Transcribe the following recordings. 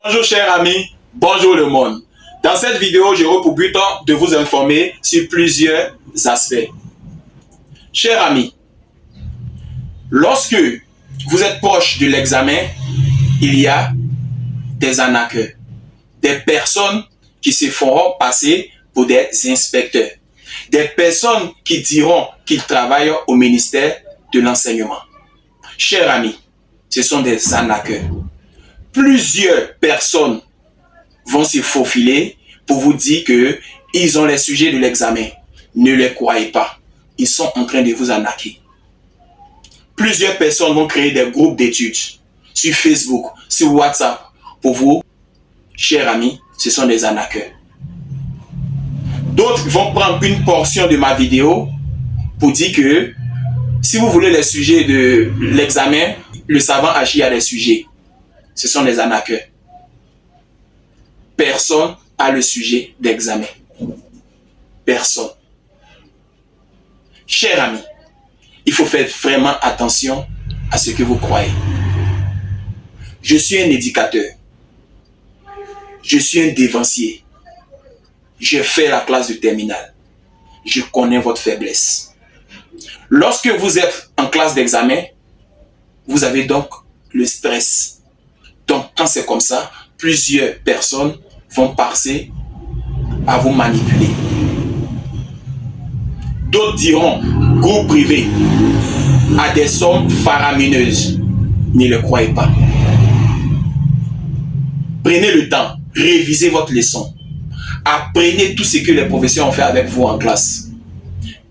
Bonjour chers amis, bonjour le monde. Dans cette vidéo, j'aurai pour but de vous informer sur plusieurs aspects. Chers amis, lorsque vous êtes proche de l'examen, il y a des arnaqueurs, des personnes qui se feront passer pour des inspecteurs, des personnes qui diront qu'ils travaillent au ministère de l'enseignement. Chers amis, ce sont des arnaqueurs. Plusieurs personnes vont se faufiler pour vous dire qu'ils ont les sujets de l'examen. Ne les croyez pas. Ils sont en train de vous arnaquer. Plusieurs personnes vont créer des groupes d'études sur Facebook, sur WhatsApp. Pour vous, chers amis, ce sont des arnaqueurs. D'autres vont prendre une portion de ma vidéo pour dire que si vous voulez les sujets de l'examen, le savant agit à des sujets. Ce sont des arnaqueurs. Personne n'a le sujet d'examen. Personne. Chers amis, il faut faire vraiment attention à ce que vous croyez. Je suis un éducateur. Je suis un dévancier. J'ai fait la classe de terminale. Je connais votre faiblesse. Lorsque vous êtes en classe d'examen, vous avez donc le stress. Donc, quand c'est comme ça, plusieurs personnes vont passer à vous manipuler. D'autres diront, groupe privé, à des sommes faramineuses. Ne le croyez pas. Prenez le temps, révisez votre leçon. Apprenez tout ce que les professeurs ont fait avec vous en classe.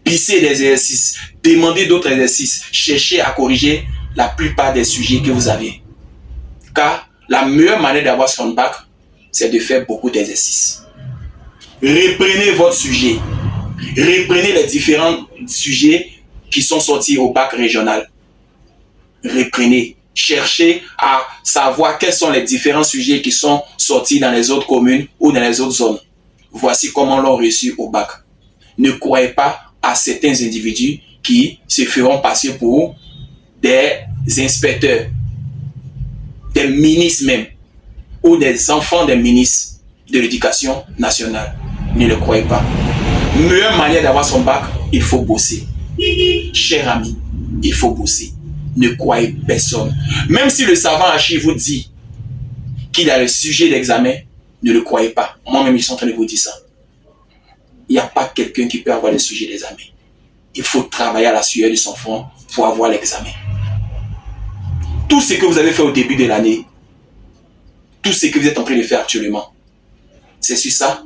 Pissez des exercices, demandez d'autres exercices, cherchez à corriger la plupart des sujets que vous avez. Car la meilleure manière d'avoir son bac, c'est de faire beaucoup d'exercices. Reprenez votre sujet. Reprenez les différents sujets qui sont sortis au bac régional. Reprenez. Cherchez à savoir quels sont les différents sujets qui sont sortis dans les autres communes ou dans les autres zones. Voici comment l'ont reçu au bac. Ne croyez pas à certains individus qui se feront passer pour des inspecteurs, des ministres même, ou des enfants des ministres de l'éducation nationale. Ne le croyez pas. Meilleure manière d'avoir son bac, il faut bosser. Chers amis, il faut bosser. Ne croyez personne. Même si le savant archive vous dit qu'il a le sujet d'examen, ne le croyez pas. Moi-même, je suis en train de vous dire ça. Il n'y a pas quelqu'un qui peut avoir le sujet d'examen. Il faut travailler à la sueur de son front pour avoir l'examen. Tout ce que vous avez fait au début de l'année, tout ce que vous êtes en train de faire actuellement, c'est sur ça.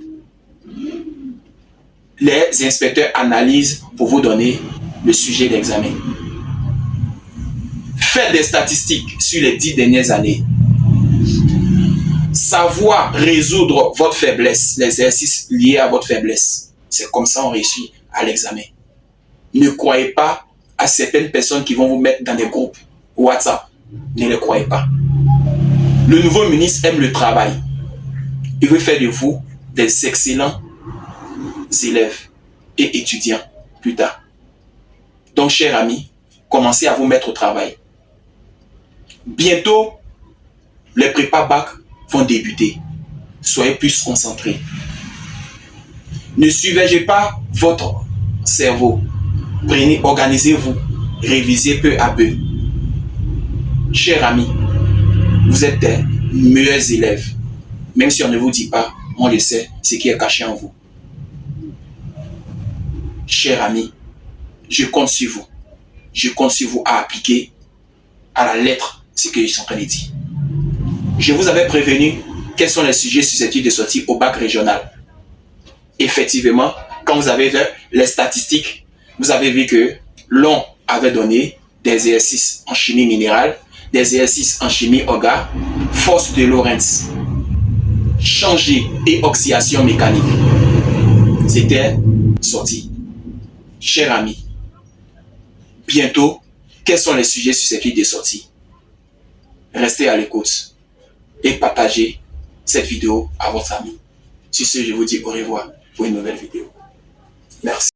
Les inspecteurs analysent pour vous donner le sujet d'examen. Faites des statistiques sur les 10 dernières années. Savoir résoudre votre faiblesse, les exercices liés à votre faiblesse. C'est comme ça qu'on réussit à l'examen. Ne croyez pas à certaines personnes qui vont vous mettre dans des groupes WhatsApp. Ne le croyez pas. Le nouveau ministre aime le travail. Il veut faire de vous des excellents élèves et étudiants plus tard. Donc, chers amis, commencez à vous mettre au travail. Bientôt, les prépa bac vont débuter. Soyez plus concentrés. Ne suivez pas votre cerveau. Prenez, organisez-vous. Révisez peu à peu. Chers amis, vous êtes des meilleurs élèves. Même si on ne vous dit pas, on le sait, ce qui est caché en vous. Chers amis, je compte sur vous. Je compte sur vous à appliquer à la lettre ce que je suis en train de dire. Je vous avais prévenu quels sont les sujets susceptibles de sortir au bac régional. Effectivement, quand vous avez fait les statistiques, vous avez vu que l'on avait donné des exercices en chimie minérale, des exercices en chimie orga, force de Lorentz, changer et oxydation mécanique. C'était sorti. Chers amis, bientôt, quels sont les sujets susceptibles de sortir? Restez à l'écoute et partagez cette vidéo à votre ami. Sur ce, je vous dis au revoir pour une nouvelle vidéo. Merci.